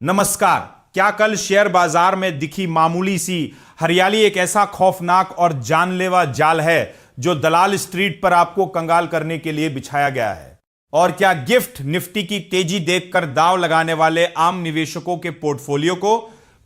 नमस्कार। क्या कल शेयर बाजार में दिखी मामूली सी हरियाली एक ऐसा खौफनाक और जानलेवा जाल है जो दलाल स्ट्रीट पर आपको कंगाल करने के लिए बिछाया गया है? और क्या गिफ्ट निफ्टी की तेजी देखकर दांव लगाने वाले आम निवेशकों के पोर्टफोलियो को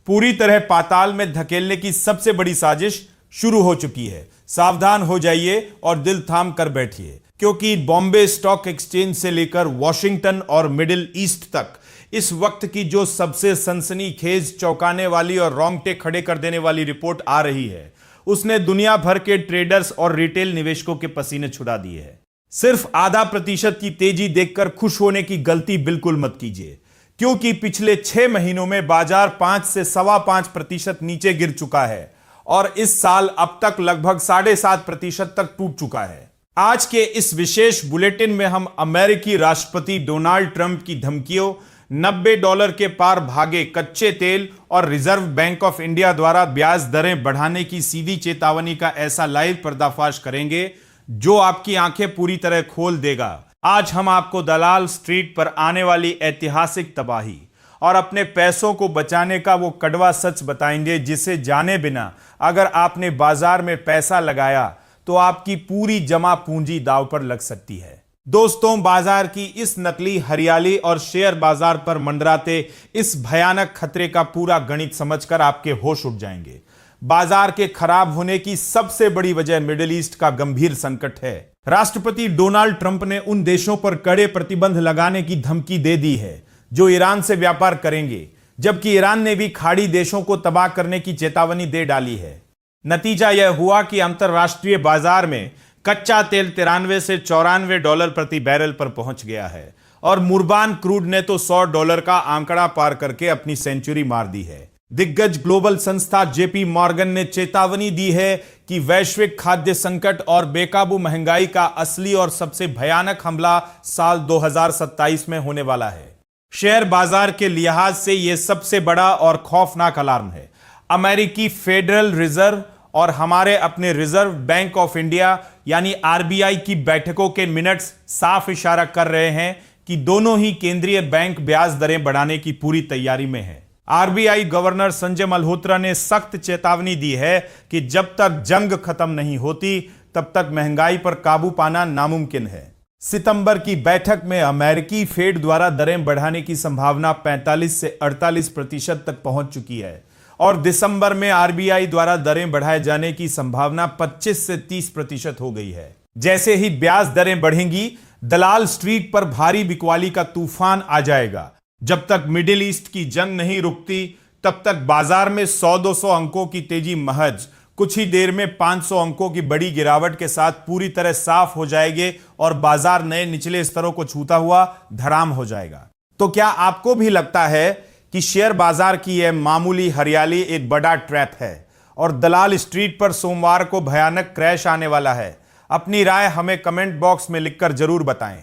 पूरी तरह पाताल में धकेलने की सबसे बड़ी साजिश शुरू हो चुकी है? सावधान हो जाइए और दिल थाम कर बैठिए, क्योंकि बॉम्बे स्टॉक एक्सचेंज से लेकर वॉशिंगटन और मिडिल ईस्ट तक इस वक्त की जो सबसे सनसनीखेज, चौंकाने वाली और रोंगटे खड़े कर देने वाली रिपोर्ट आ रही है, उसने दुनिया भर के ट्रेडर्स और रिटेल निवेशकों के पसीने छुड़ा दिए हैं। सिर्फ आधा प्रतिशत की तेजी देखकर खुश होने की गलती बिल्कुल मत कीजिए, क्योंकि पिछले 6 महीनों में बाजार 5 से 5.25% नीचे गिर चुका है और इस साल अब तक लगभग 7.5% तक टूट चुका है। आज के इस विशेष बुलेटिन में हम अमेरिकी राष्ट्रपति डोनाल्ड ट्रंप की धमकियों, $90 के पार भागे कच्चे तेल और रिजर्व बैंक ऑफ इंडिया द्वारा ब्याज दरें बढ़ाने की सीधी चेतावनी का ऐसा लाइव पर्दाफाश करेंगे जो आपकी आंखें पूरी तरह खोल देगा। आज हम आपको दलाल स्ट्रीट पर आने वाली ऐतिहासिक तबाही और अपने पैसों को बचाने का वो कड़वा सच बताएंगे, जिसे जाने बिना अगर आपने बाजार में पैसा लगाया तो आपकी पूरी जमा पूंजी दांव पर लग सकती है। दोस्तों, बाजार की इस नकली हरियाली और शेयर बाजार पर मंडराते इस भयानक खतरे का पूरा गणित समझकर आपके होश उड़ जाएंगे। बाजार के खराब होने की सबसे बड़ी वजह मिडिल ईस्ट का गंभीर संकट है। राष्ट्रपति डोनाल्ड ट्रंप ने उन देशों पर कड़े प्रतिबंध लगाने की धमकी दे दी है जो ईरान से व्यापार करेंगे, जबकि ईरान ने भी खाड़ी देशों को तबाह करने की चेतावनी दे डाली है। नतीजा यह हुआ कि अंतरराष्ट्रीय बाजार में कच्चा तेल 93 से $94 प्रति बैरल पर पहुंच गया है और मुर्बान क्रूड ने तो $100 का आंकड़ा पार करके अपनी सेंचुरी मार दी है। दिग्गज ग्लोबल संस्था जेपी मॉर्गन ने चेतावनी दी है कि वैश्विक खाद्य संकट और बेकाबू महंगाई का असली और सबसे भयानक हमला साल 2027 में होने वाला है। शेयर बाजार के लिहाज से यह सबसे बड़ा और खौफनाक अलार्म है। अमेरिकी फेडरल रिजर्व और हमारे अपने रिजर्व बैंक ऑफ इंडिया यानी आरबीआई की बैठकों के मिनट्स साफ इशारा कर रहे हैं कि दोनों ही केंद्रीय बैंक ब्याज दरें बढ़ाने की पूरी तैयारी में है। आरबीआई गवर्नर संजय मल्होत्रा ने सख्त चेतावनी दी है कि जब तक जंग खत्म नहीं होती तब तक महंगाई पर काबू पाना नामुमकिन है। सितंबर की बैठक में अमेरिकी फेड द्वारा दरें बढ़ाने की संभावना 45 से 48% तक पहुंच चुकी है और दिसंबर में आरबीआई द्वारा दरें बढ़ाए जाने की संभावना 25 से 30% हो गई है। जैसे ही ब्याज दरें बढ़ेंगी, दलाल स्ट्रीट पर भारी बिकवाली का तूफान आ जाएगा। जब तक मिडिल ईस्ट की जंग नहीं रुकती, तब तक बाजार में 100-200 अंकों की तेजी महज कुछ ही देर में 500 अंकों की बड़ी गिरावट के साथ पूरी तरह साफ हो जाएंगे और बाजार नए निचले स्तरों को छूता हुआ धराम हो जाएगा। तो क्या आपको भी लगता है कि शेयर बाजार की यह मामूली हरियाली एक बड़ा ट्रैप है और दलाल स्ट्रीट पर सोमवार को भयानक क्रैश आने वाला है? अपनी राय हमें कमेंट बॉक्स में लिखकर जरूर बताएं।